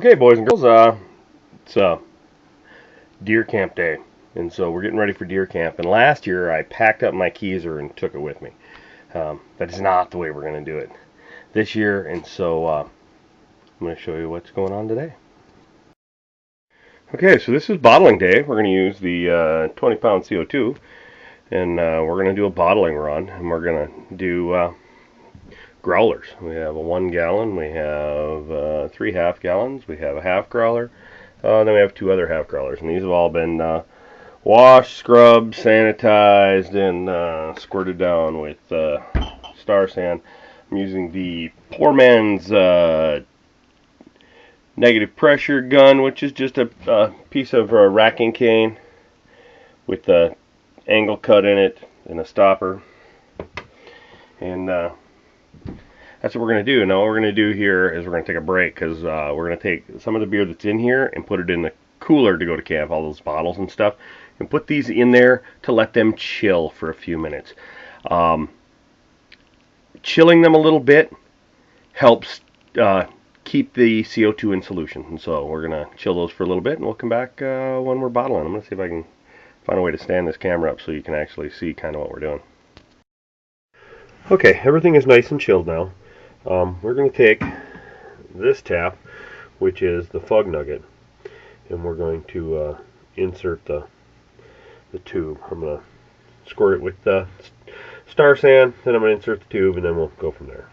Okay, boys and girls, it's deer camp day, and so we're getting ready for deer camp. And last year I packed up my Keezer and took it with me. That is not the way we're going to do it this year, and so I'm going to show you what's going on today. Okay, so this is bottling day. We're going to use the 20-pound CO2, and we're going to do a bottling run, and we're going to do growlers. We have a 1 gallon, we have 3 half gallons, we have a half growler, then we have 2 other half growlers, and these have all been washed, scrubbed, sanitized, and squirted down with Star San. I'm using the poor man's negative pressure gun, which is just a piece of racking cane with the angle cut in it and a stopper, and that's what we're going to do. Now what we're going to do here is we're going to take a break, because we're going to take some of the beer that's in here and put it in the cooler to go to camp, all those bottles and stuff, and put these in there to let them chill for a few minutes. Chilling them a little bit helps keep the CO2 in solution, and so we're going to chill those for a little bit, and we'll come back when we're bottling. I'm going to see if I can find a way to stand this camera up so you can actually see kind of what we're doing. Okay, everything is nice and chilled now. We're going to take this tap, which is the fug nugget, and we're going to insert the tube. I'm going to squirt it with the Star San, then I'm going to insert the tube, and then we'll go from there.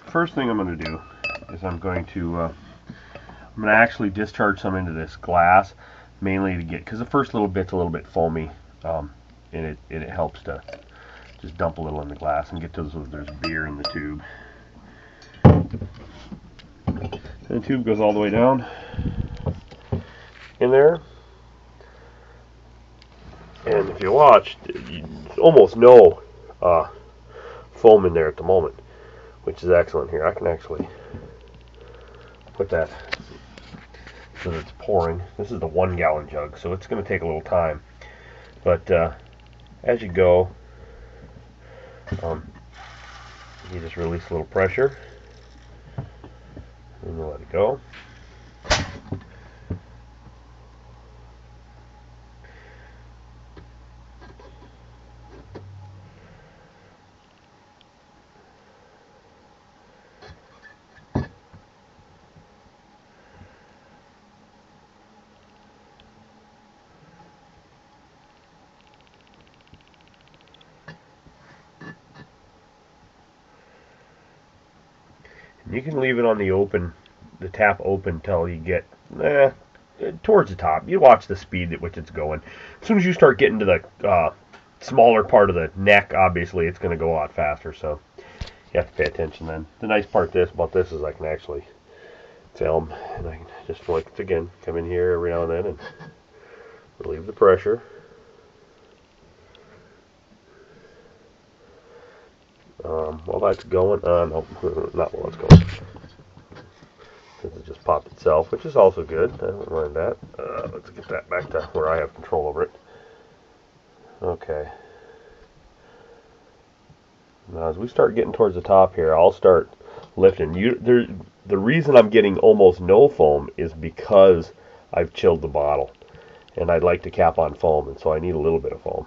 First thing I'm going to do is I'm going to actually discharge some into this glass, mainly to get, because the first little bit's a little bit foamy, and it helps to just dump a little in the glass and get to those, there's beer in the tube. And the tube goes all the way down in there, and if you watch, almost no foam in there at the moment, which is excellent. Here, I can actually put that so that it's pouring. This is the 1 gallon jug, so it's going to take a little time. But as you go, you just release a little pressure, and you let it go. You can leave it on the tap open till you get towards the top. You watch the speed at which it's going. As soon as you start getting to the smaller part of the neck, obviously it's going to go a lot faster, so you have to pay attention then. The nice part about this is I can actually film, and I can just, like, again, come in here every now and then and relieve the pressure. While that's going, no, not while it's going. Because it just popped itself, which is also good. I don't mind that. Let's get that back to where I have control over it. Okay. Now, as we start getting towards the top here, I'll start lifting. The reason I'm getting almost no foam is because I've chilled the bottle, and I'd like to cap on foam, and so I need a little bit of foam.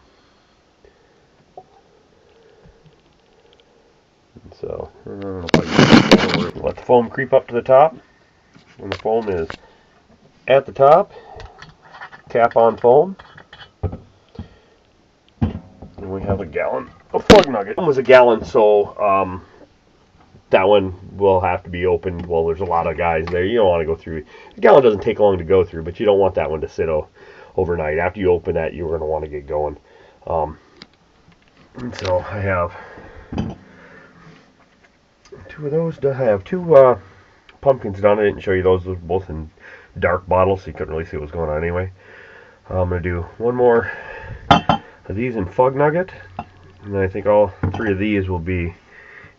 So, let the foam creep up to the top. When the foam is at the top, cap on foam. And we have a gallon of plug nugget. It was a gallon, so that one will have to be opened. Well, there's a lot of guys there. You don't want to go through. A gallon doesn't take long to go through, but you don't want that one to sit overnight. After you open that, you're going to want to get going. And so I have 2 of those. I have 2 pumpkins done. I didn't show you those. Those were both in dark bottles, so you couldn't really see what was going on anyway. I'm going to do 1 more of these in Fug Nugget, and then I think all 3 of these will be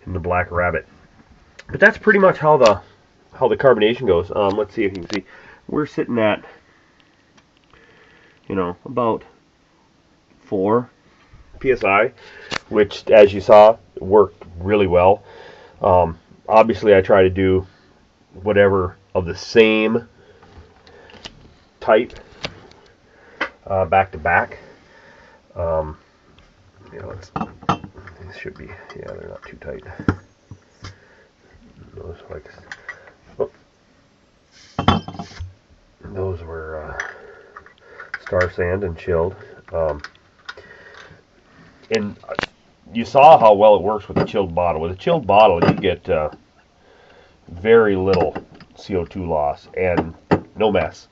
in the Black Rabbit. But that's pretty much how the carbonation goes. Let's see if you can see. We're sitting at, about 4 psi, which, as you saw, worked really well. Obviously, I try to do whatever of the same type back to back. You know, these should be, yeah, they're not too tight. Those like, oh, those were Star Sand and chilled. And you saw how well it works with the chilled bottle. With a chilled bottle, you get very little CO2 loss and no mess.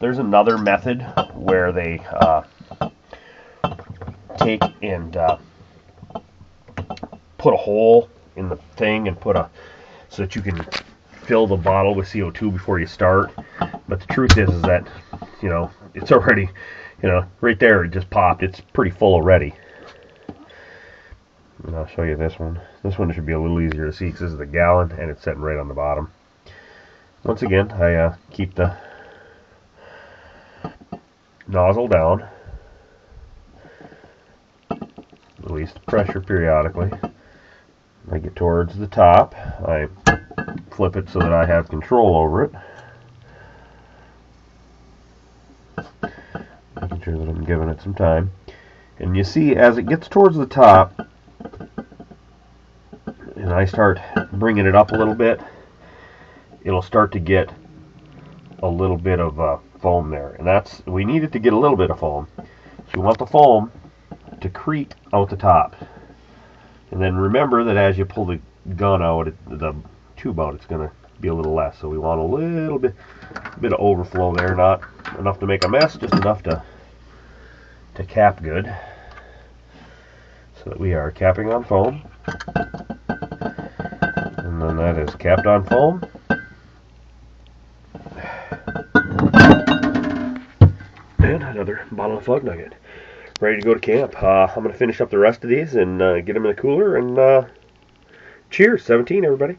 There's another method where they take and put a hole in the thing and so that you can fill the bottle with CO2 before you start. But the truth is that, you know, it's already, you know, right there, it just popped. It's pretty full already. And I'll show you this one. This one should be a little easier to see because this is the gallon and it's sitting right on the bottom. Once again, I keep the nozzle down, release the pressure periodically. I get towards the top, I flip it so that I have control over it, making sure that I'm giving it some time. And you see, as it gets towards the top and I start bringing it up a little bit, it'll start to get a little bit of foam there, and we need it to get a little bit of foam. So you want the foam to creep out the top, and then remember that as you pull the gun out, the tube out, it's going to be a little less. So we want a little bit of overflow there, not enough to make a mess, just enough to cap good, so that we are capping on foam, and then that is capped on foam. And another bottle of Fog Nugget, ready to go to camp. I'm going to finish up the rest of these and get them in the cooler, and cheers, 17, everybody.